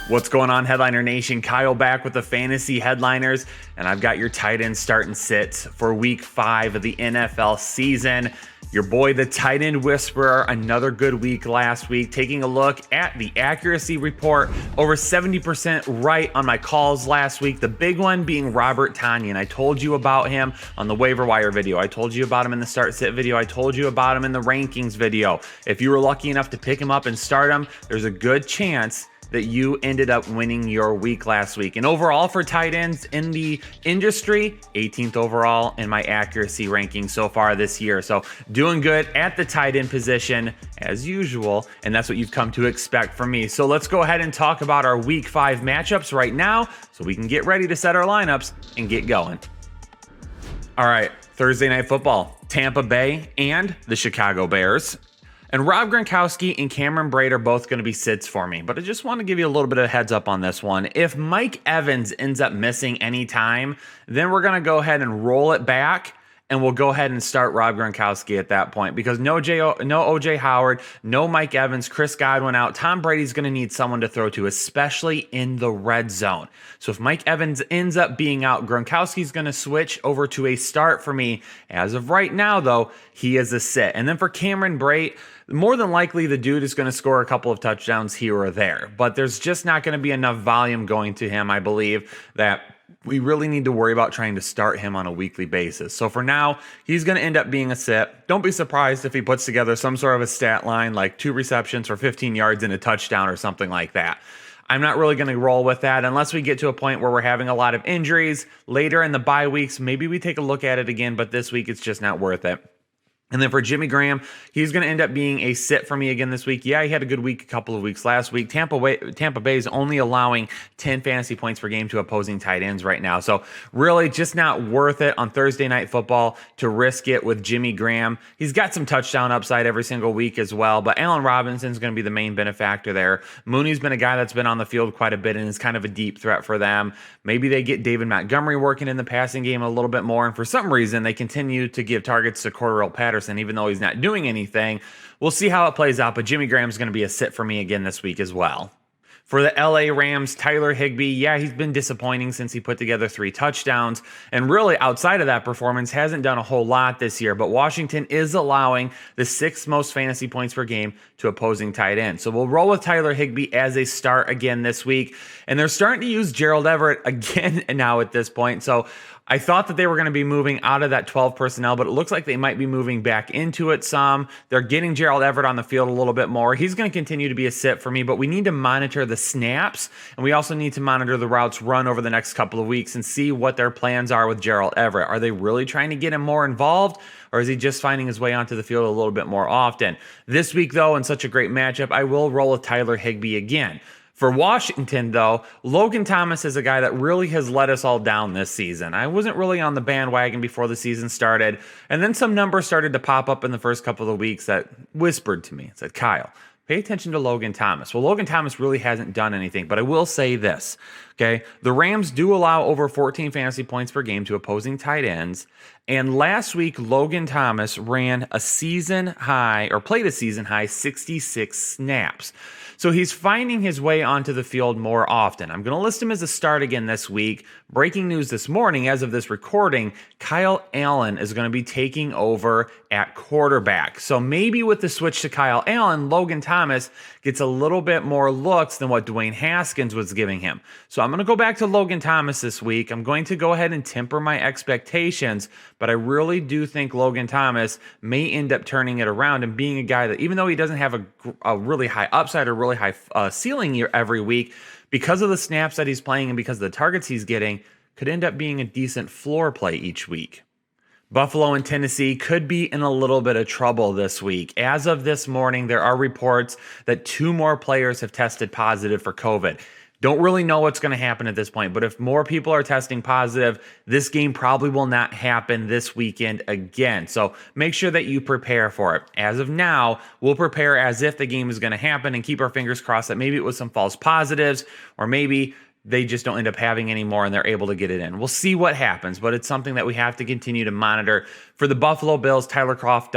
What's going on, Headliner Nation? Kyle back with the Fantasy Headliners, and I've got your tight end start and sits for Week 5 of the NFL season. Your boy, the tight end whisperer, another good week last week. Taking a look at the accuracy report, over 70% right on my calls last week. The big one being Robert Tonyan. I told you about him on the waiver wire video. I told you about him in the start sit video. I told you about him in the rankings video. If you were lucky enough to pick him up and start him, there's a good chance that you ended up winning your week last week. And overall for tight ends in the industry, 18th overall in my accuracy ranking so far this year. So doing good at the tight end position as usual, and that's what you've come to expect from me. So let's go ahead and talk about our Week 5 matchups right now so we can get ready to set our lineups and get going. All right, Thursday Night Football, Tampa Bay and the Chicago Bears. And Rob Gronkowski and Cameron Brate are both going to be sits for me, but I just want to give you a little bit of heads up on this one. If Mike Evans ends up missing any time, then we're going to go ahead and roll it back, and we'll go ahead and start Rob Gronkowski at that point because no OJ Howard, no Mike Evans, Chris Godwin out. Tom Brady's going to need someone to throw to, especially in the red zone. So if Mike Evans ends up being out, Gronkowski's going to switch over to a start for me. As of right now, though, he is a sit. And then for Cameron Brate, more than likely the dude is going to score a couple of touchdowns here or there, but there's just not going to be enough volume going to him, I believe, that we really need to worry about trying to start him on a weekly basis. So for now, he's going to end up being a sit. Don't be surprised if he puts together some sort of a stat line like 2 receptions for 15 yards and a touchdown or something like that. I'm not really going to roll with that unless we get to a point where we're having a lot of injuries. Later in the bye weeks, maybe we take a look at it again, but this week it's just not worth it. And then for Jimmy Graham, he's going to end up being a sit for me again this week. Yeah, he had a good week a couple of weeks last week. Tampa Bay is only allowing 10 fantasy points per game to opposing tight ends right now. So really just not worth it on Thursday Night Football to risk it with Jimmy Graham. He's got some touchdown upside every single week as well, but Allen Robinson's going to be the main benefactor there. Mooney's been a guy that's been on the field quite a bit and is kind of a deep threat for them. Maybe they get David Montgomery working in the passing game a little bit more, and for some reason they continue to give targets to Cordarrelle Patterson even though he's not doing anything. We'll see how it plays out, but Jimmy Graham's going to be a sit for me again this week as well. For the LA Rams, Tyler Higbee, yeah, he's been disappointing since he put together 3 touchdowns, and really outside of that performance hasn't done a whole lot this year, but Washington is allowing the 6th most fantasy points per game to opposing tight ends. So we'll roll with Tyler Higbee as a start again this week, and they're starting to use Gerald Everett again now at this point, so I thought that they were going to be moving out of that 12 personnel, but it looks like they might be moving back into it some. They're getting Gerald Everett on the field a little bit more. He's going to continue to be a sit for me, but we need to monitor the snaps, and we also need to monitor the routes run over the next couple of weeks and see what their plans are with Gerald Everett. Are they really trying to get him more involved, or is he just finding his way onto the field a little bit more often? This week, though, in such a great matchup, I will roll with Tyler Higbee again. For Washington, though, Logan Thomas is a guy that really has let us all down this season. I wasn't really on the bandwagon before the season started, and then some numbers started to pop up in the first couple of weeks that whispered to me, said, Kyle, pay attention to Logan Thomas. Well, Logan Thomas really hasn't done anything, but I will say this, okay? The Rams do allow over 14 fantasy points per game to opposing tight ends, and last week, Logan Thomas ran a season high, or played a season high, 66 snaps. So he's finding his way onto the field more often. I'm going to list him as a start again this week. Breaking news this morning, as of this recording, Kyle Allen is going to be taking over at quarterback. So maybe with the switch to Kyle Allen, Logan Thomas gets a little bit more looks than what Dwayne Haskins was giving him. So I'm going to go back to Logan Thomas this week. I'm going to go ahead and temper my expectations, but I really do think Logan Thomas may end up turning it around and being a guy that, even though he doesn't have a really high upside or really high ceiling year every week, because of the snaps that he's playing and because of the targets he's getting, could end up being a decent floor play each week. Buffalo and Tennessee could be in a little bit of trouble this week. As of this morning, there are reports that 2 more players have tested positive for COVID. Don't really know what's going to happen at this point, but if more people are testing positive, this game probably will not happen this weekend again. So make sure that you prepare for it. As of now, we'll prepare as if the game is going to happen and keep our fingers crossed that maybe it was some false positives, or maybe they just don't end up having anymore and they're able to get it in. We'll see what happens, but it's something that we have to continue to monitor. For the Buffalo Bills, Tyler Kroft,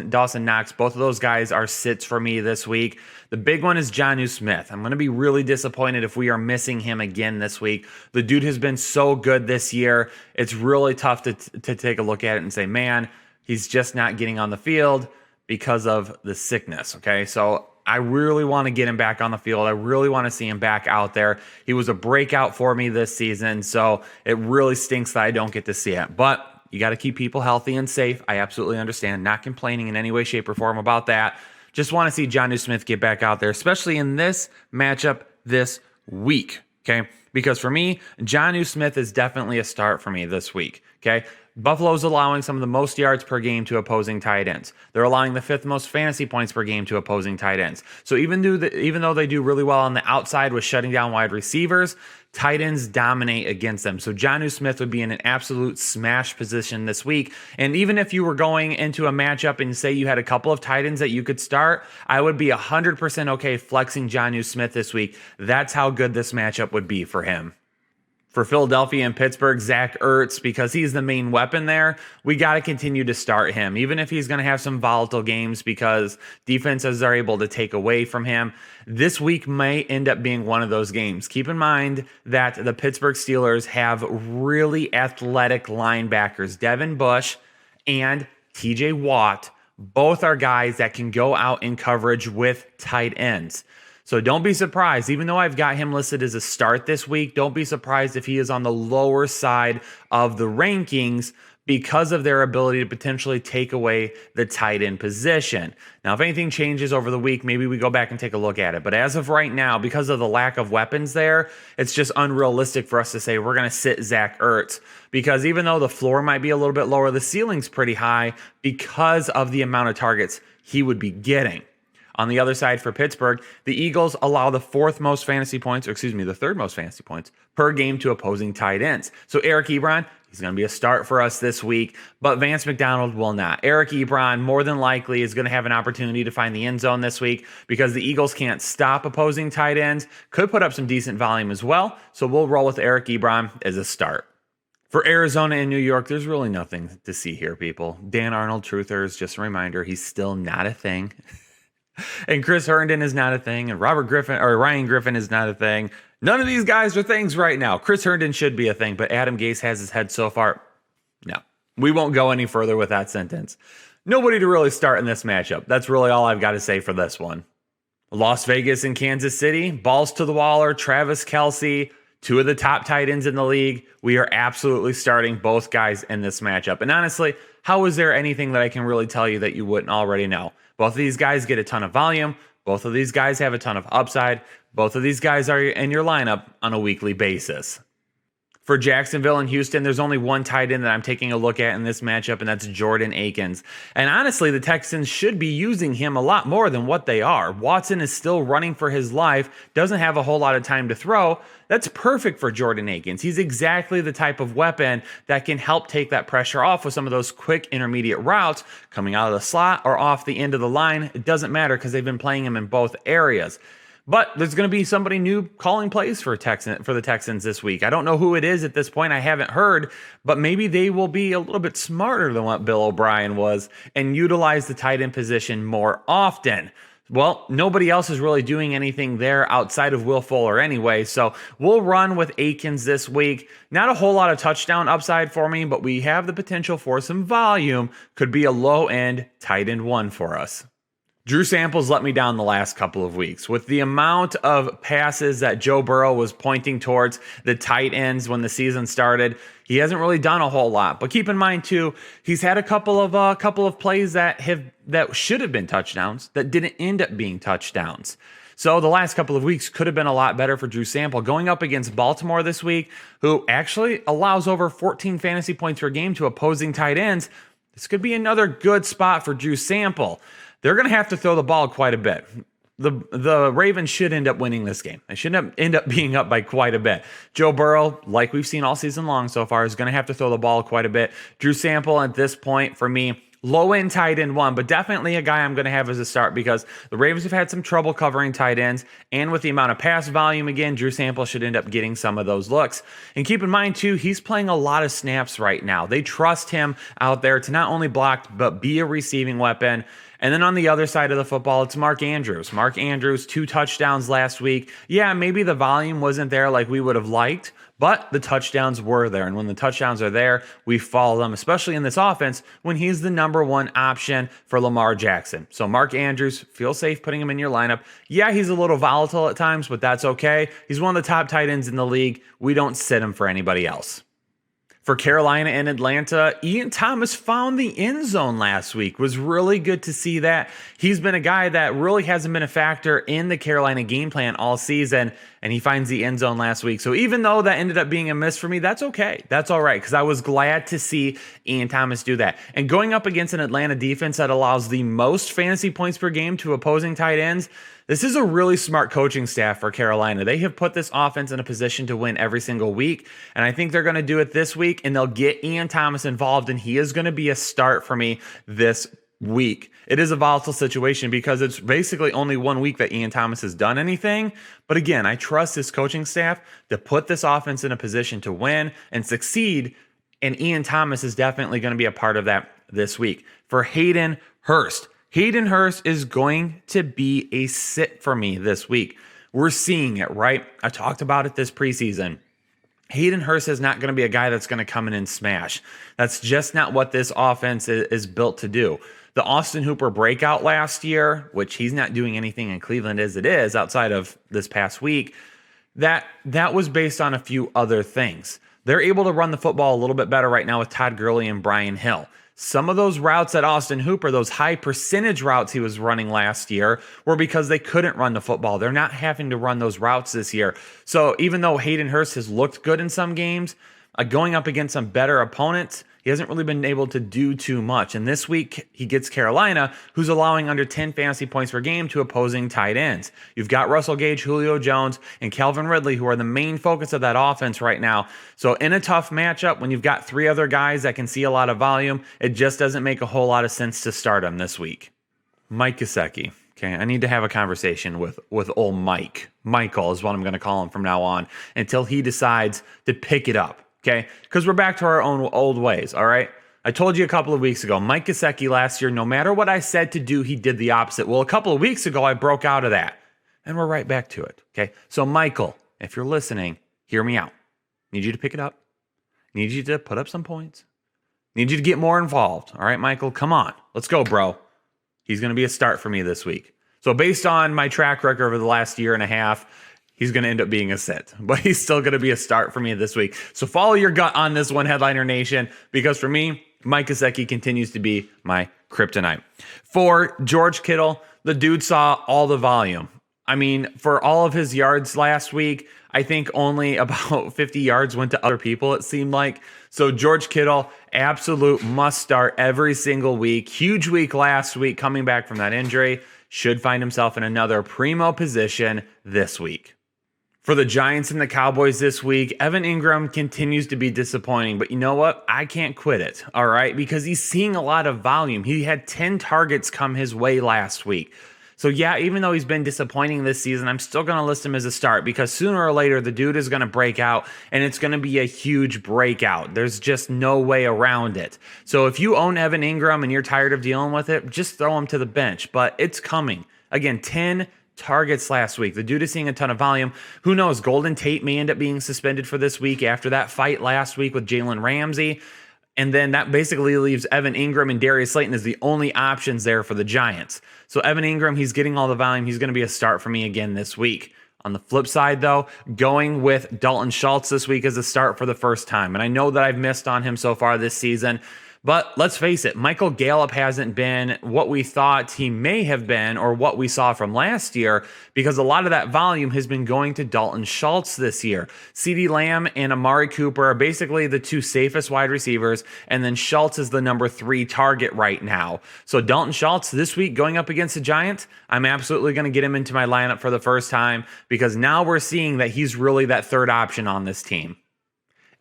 Dawson Knox, both of those guys are sits for me this week. The big one is Jonnu Smith. I'm going to be really disappointed if we are missing him again this week. The dude has been so good this year. It's really tough to take a look at it and say, man, he's just not getting on the field because of the sickness, okay? So I really want to get him back on the field. I really want to see him back out there. He was a breakout for me this season, so it really stinks that I don't get to see it. But you got to keep people healthy and safe. I absolutely understand. Not complaining in any way, shape, or form about that. Just want to see Jonnu Smith get back out there, especially in this matchup this week, okay? Because for me, Jonnu Smith is definitely a start for me this week, okay? Buffalo's allowing some of the most yards per game to opposing tight ends. They're allowing the 5th most fantasy points per game to opposing tight ends. So even though they do really well on the outside with shutting down wide receivers, tight ends dominate against them. So Jonnu Smith would be in an absolute smash position this week. And even if you were going into a matchup and say you had a couple of tight ends that you could start, I would be 100% okay flexing Jonnu Smith this week. That's how good this matchup would be for him. For Philadelphia and Pittsburgh, Zach Ertz, because he's the main weapon there, we got to continue to start him, even if he's going to have some volatile games because defenses are able to take away from him. This week may end up being one of those games. Keep in mind that the Pittsburgh Steelers have really athletic linebackers, Devin Bush and TJ Watt. Both are guys that can go out in coverage with tight ends. So don't be surprised, even though I've got him listed as a start this week, don't be surprised if he is on the lower side of the rankings because of their ability to potentially take away the tight end position. Now, if anything changes over the week, maybe we go back and take a look at it. But as of right now, because of the lack of weapons there, it's just unrealistic for us to say we're going to sit Zach Ertz. Because even though the floor might be a little bit lower, the ceiling's pretty high because of the amount of targets he would be getting. On the other side for Pittsburgh, the Eagles allow the 3rd most fantasy points per game to opposing tight ends. So Eric Ebron, he's going to be a start for us this week, but Vance McDonald will not. Eric Ebron more than likely is going to have an opportunity to find the end zone this week because the Eagles can't stop opposing tight ends, could put up some decent volume as well. So we'll roll with Eric Ebron as a start. For Arizona and New York, there's really nothing to see here, people. Dan Arnold, truthers, just a reminder, he's still not a thing. And Chris Herndon is not a thing, and Ryan Griffin is not a thing. None of these guys are things right now. Chris Herndon should be a thing, but Adam Gase has his head so far. No, we won't go any further with that sentence. Nobody to really start in this matchup. That's really all I've got to say for this one. Las Vegas and Kansas City, balls to the waller, Travis Kelce, 2 of the top tight ends in the league. We are absolutely starting both guys in this matchup. And honestly, how is there anything that I can really tell you that you wouldn't already know? Both of these guys get a ton of volume. Both of these guys have a ton of upside. Both of these guys are in your lineup on a weekly basis. For Jacksonville and Houston, there's only one tight end that I'm taking a look at in this matchup, and that's Jordan Akins. And honestly, the Texans should be using him a lot more than what they are. Watson is still running for his life, doesn't have a whole lot of time to throw. That's perfect for Jordan Akins. He's exactly the type of weapon that can help take that pressure off with some of those quick intermediate routes coming out of the slot or off the end of the line. It doesn't matter because they've been playing him in both areas. But there's going to be somebody new calling plays for the Texans this week. I don't know who it is at this point. I haven't heard, but maybe they will be a little bit smarter than what Bill O'Brien was and utilize the tight end position more often. Well, nobody else is really doing anything there outside of Will Fuller anyway, so we'll run with Akins this week. Not a whole lot of touchdown upside for me, but we have the potential for some volume. Could be a low-end tight end one for us. Drew Samples let me down the last couple of weeks. With the amount of passes that Joe Burrow was pointing towards the tight ends when the season started, he hasn't really done a whole lot. But keep in mind too, he's had a couple of plays that should have been touchdowns that didn't end up being touchdowns. So the last couple of weeks could have been a lot better for Drew Sample. Going up against Baltimore this week, who actually allows over 14 fantasy points per game to opposing tight ends, this could be another good spot for Drew Sample. They're going to have to throw the ball quite a bit. The Ravens should end up winning this game. They should end up being up by quite a bit. Joe Burrow, like we've seen all season long so far, is going to have to throw the ball quite a bit. Drew Sample at this point, for me, low-end tight end one, but definitely a guy I'm going to have as a start because the Ravens have had some trouble covering tight ends, and with the amount of pass volume, again, Drew Sample should end up getting some of those looks. And keep in mind, too, he's playing a lot of snaps right now. They trust him out there to not only block, but be a receiving weapon. And then on the other side of the football, it's Mark Andrews. Mark Andrews, 2 touchdowns last week. Yeah, maybe the volume wasn't there like we would have liked, but the touchdowns were there. And when the touchdowns are there, we follow them, especially in this offense when he's the number one option for Lamar Jackson. So Mark Andrews, feel safe putting him in your lineup. Yeah, he's a little volatile at times, but that's okay. He's one of the top tight ends in the league. We don't sit him for anybody else. For Carolina and Atlanta, Ian Thomas found the end zone last week. Was really good to see that. He's been a guy that really hasn't been a factor in the Carolina game plan all season, and he finds the end zone last week. So even though that ended up being a miss for me, that's okay. That's all right, because I was glad to see Ian Thomas do that. And going up against an Atlanta defense that allows the most fantasy points per game to opposing tight ends, this is a really smart coaching staff for Carolina. They have put this offense in a position to win every single week, and I think they're going to do it this week, and they'll get Ian Thomas involved, and he is going to be a start for me this week. It is a volatile situation because it's basically only 1 week that Ian Thomas has done anything, but again, I trust this coaching staff to put this offense in a position to win and succeed, and Ian Thomas is definitely going to be a part of that this week. For Hayden Hurst, Hayden Hurst is going to be a sit for me this week. We're seeing it, right? I talked about it this preseason. Hayden Hurst is not going to be a guy that's going to come in and smash. That's just not what this offense is built to do. The Austin Hooper breakout last year, which he's not doing anything in Cleveland as it is outside of this past week, that was based on a few other things. They're able to run the football a little bit better right now with Todd Gurley and Brian Hill. Some of those routes at Austin Hooper, those high percentage routes he was running last year, were because they couldn't run the football. They're not having to run those routes this year. So even though Hayden Hurst has looked good in some games, going up against some better opponents, he hasn't really been able to do too much. And this week, he gets Carolina, who's allowing under 10 fantasy points per game to opposing tight ends. You've got Russell Gage, Julio Jones, and Calvin Ridley, who are the main focus of that offense right now. So in a tough matchup, when you've got 3 other guys that can see a lot of volume, it just doesn't make a whole lot of sense to start them this week. Mike Gesicki. Okay, I need to have a conversation with old Mike. Michael is what I'm going to call him from now on until he decides to pick it up. Okay, because we're back to our own old ways, all right? I told you a couple of weeks ago, Mike Gesicki last year, no matter what I said to do, he did the opposite. Well, a couple of weeks ago, I broke out of that, and we're right back to it, okay? So, Michael, if you're listening, hear me out. Need you to pick it up. Need you to put up some points. Need you to get more involved, all right, Michael? Come on. Let's go, bro. He's going to be a start for me this week. So, based on my track record over the last year and a half, he's going to end up being a sit, but he's still going to be a start for me this week. So follow your gut on this one, Headliner Nation, because for me, Mike Gesicki continues to be my kryptonite. For George Kittle, the dude saw all the volume. I mean, for all of his yards last week, I think only about 50 yards went to other people, it seemed like. So George Kittle, absolute must start every single week. Huge week last week, coming back from that injury. Should find himself in another primo position this week. For the Giants and the Cowboys this week, Evan Ingram continues to be disappointing, but you know what? I can't quit it, all right? Because he's seeing a lot of volume. He had 10 targets come his way last week. So yeah, even though he's been disappointing this season, I'm still going to list him as a start because sooner or later, the dude is going to break out and it's going to be a huge breakout. There's just no way around it. So if you own Evan Ingram and you're tired of dealing with it, just throw him to the bench, but it's coming. Again, 10 targets last week. The dude is seeing a ton of volume. Who knows? Golden Tate may end up being suspended for this week after that fight last week with Jalen Ramsey. And then that basically leaves Evan Ingram and Darius Slayton as the only options there for the Giants. So Evan Ingram, he's getting all the volume. He's going to be a start for me again this week. On the flip side, though, going with Dalton Schultz this week as a start for the first time. And I know that I've missed on him so far this season. But let's face it, Michael Gallup hasn't been what we thought he may have been or what we saw from last year because a lot of that volume has been going to Dalton Schultz this year. CeeDee Lamb and Amari Cooper are basically the 2 safest wide receivers, and then Schultz is the number 3 target right now. So Dalton Schultz this week going up against the Giants, I'm absolutely going to get him into my lineup for the first time because now we're seeing that he's really that third option on this team.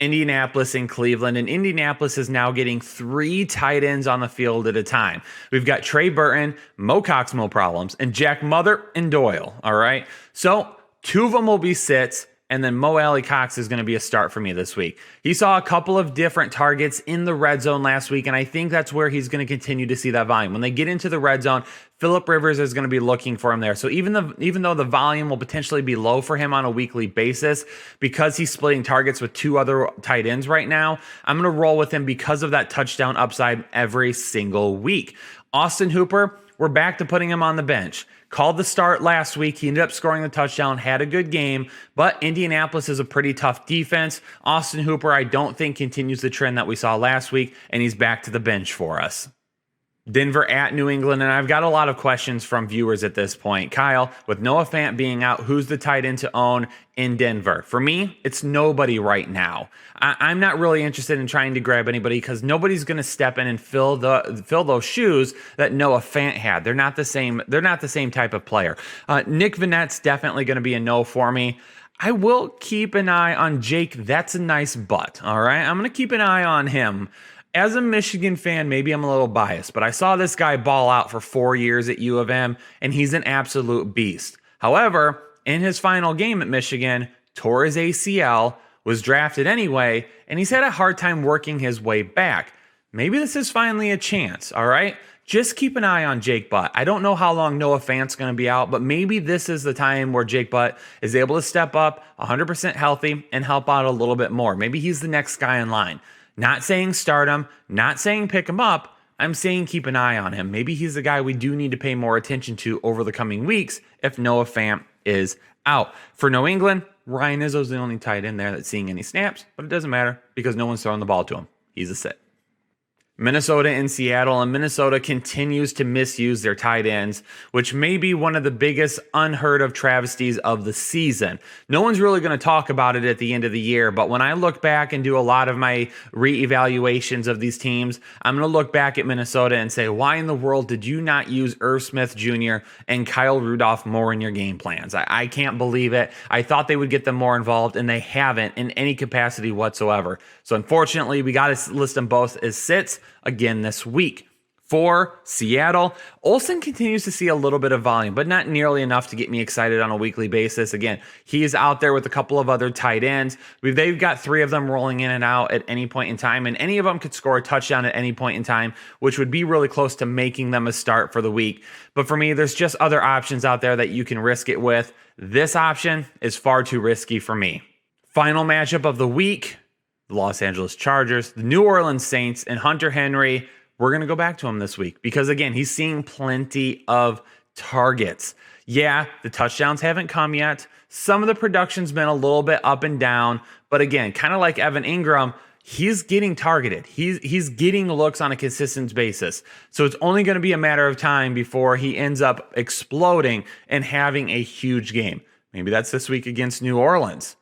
Indianapolis and Cleveland, and Indianapolis is now getting 3 tight ends on the field at a time. We've got Trey Burton, Mo Cox, Mo Problems, and Jack Mother and Doyle, all right? So 2 of them will be sits, and then Mo Alley Cox is going to be a start for me this week. He saw a couple of different targets in the red zone last week, and I think that's where he's going to continue to see that volume. When they get into the red zone, Phillip Rivers is going to be looking for him there. So even though the volume will potentially be low for him on a weekly basis, because he's splitting targets with 2 other tight ends right now, I'm going to roll with him because of that touchdown upside every single week. Austin Hooper, we're back to putting him on the bench. Called the start last week. He ended up scoring the touchdown, had a good game, but Indianapolis is a pretty tough defense. Austin Hooper, I don't think, continues the trend that we saw last week, and he's back to the bench for us. Denver at New England, and I've got a lot of questions from viewers at this point. Kyle, with Noah Fant being out, who's the tight end to own in Denver? For me, it's nobody right now. I'm not really interested in trying to grab anybody because nobody's going to step in and fill those shoes that Noah Fant had. They're not the same. They're not the same type of player. Nick Vanette's definitely going to be a no for me. I will keep an eye on Jake. That's a nice butt. All right, I'm going to keep an eye on him. As a Michigan fan, maybe I'm a little biased, but I saw this guy ball out for 4 years at U of M, and he's an absolute beast. However, in his final game at Michigan, tore his ACL, was drafted anyway, and he's had a hard time working his way back. Maybe this is finally a chance, all right? Just keep an eye on Jake Butt. I don't know how long Noah Fant's going to be out, but maybe this is the time where Jake Butt is able to step up 100% healthy and help out a little bit more. Maybe he's the next guy in line. Not saying start him, not saying pick him up. I'm saying keep an eye on him. Maybe he's the guy we do need to pay more attention to over the coming weeks if Noah Fant is out. For New England, Ryan Izzo's the only tight end there that's seeing any snaps, but it doesn't matter because no one's throwing the ball to him. He's a sit. Minnesota and Seattle, and Minnesota continues to misuse their tight ends, which may be one of the biggest unheard of travesties of the season. No one's really going to talk about it at the end of the year, but when I look back and do a lot of my reevaluations of these teams, I'm going to look back at Minnesota and say, why in the world did you not use Irv Smith Jr. and Kyle Rudolph more in your game plans? I can't believe it. I thought they would get them more involved, and they haven't in any capacity whatsoever. So unfortunately, we got to list them both as sits again this week. For Seattle, Olsen continues to see a little bit of volume, but not nearly enough to get me excited on a weekly basis. Again, he's out there with a couple of other tight ends. They've got 3 of them rolling in and out at any point in time, and any of them could score a touchdown at any point in time, which would be really close to making them a start for the week. But for me, there's just other options out there that you can risk it with. This option is far too risky for me. Final matchup of the week, the Los Angeles Chargers, the New Orleans Saints, and Hunter Henry. We're going to go back to him this week because, again, he's seeing plenty of targets. Yeah, the touchdowns haven't come yet. Some of the production's been a little bit up and down. But again, kind of like Evan Ingram, he's getting targeted. He's getting looks on a consistent basis. So it's only going to be a matter of time before he ends up exploding and having a huge game. Maybe that's this week against New Orleans.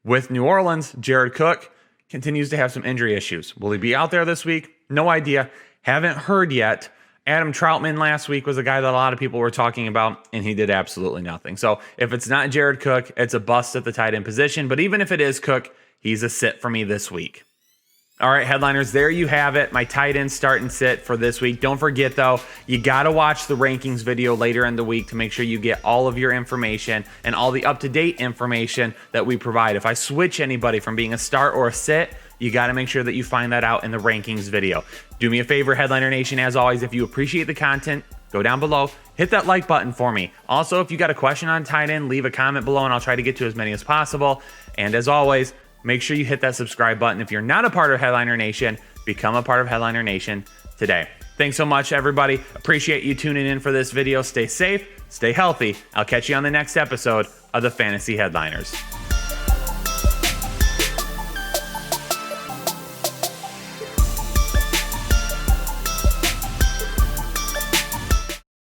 With New Orleans, Jared Cook continues to have some injury issues. Will he be out there this week? No idea. Haven't heard yet. Adam Troutman last week was a guy that a lot of people were talking about, and he did absolutely nothing. So if it's not Jared Cook, it's a bust at the tight end position. But even if it is Cook, he's a sit for me this week. All right, headliners, there you have it. My tight end start and sit for this week. Don't forget, though, you got to watch the rankings video later in the week to make sure you get all of your information and all the up-to-date information that we provide. If I switch anybody from being a start or a sit, you got to make sure that you find that out in the rankings video. Do me a favor, Headliner Nation, as always, if you appreciate the content, go down below, hit that like button for me. Also, if you got a question on tight end, leave a comment below and I'll try to get to as many as possible. And as always, make sure you hit that subscribe button. If you're not a part of Headliner Nation, become a part of Headliner Nation today. Thanks so much, everybody. Appreciate you tuning in for this video. Stay safe, stay healthy. I'll catch you on the next episode of the Fantasy Headliners.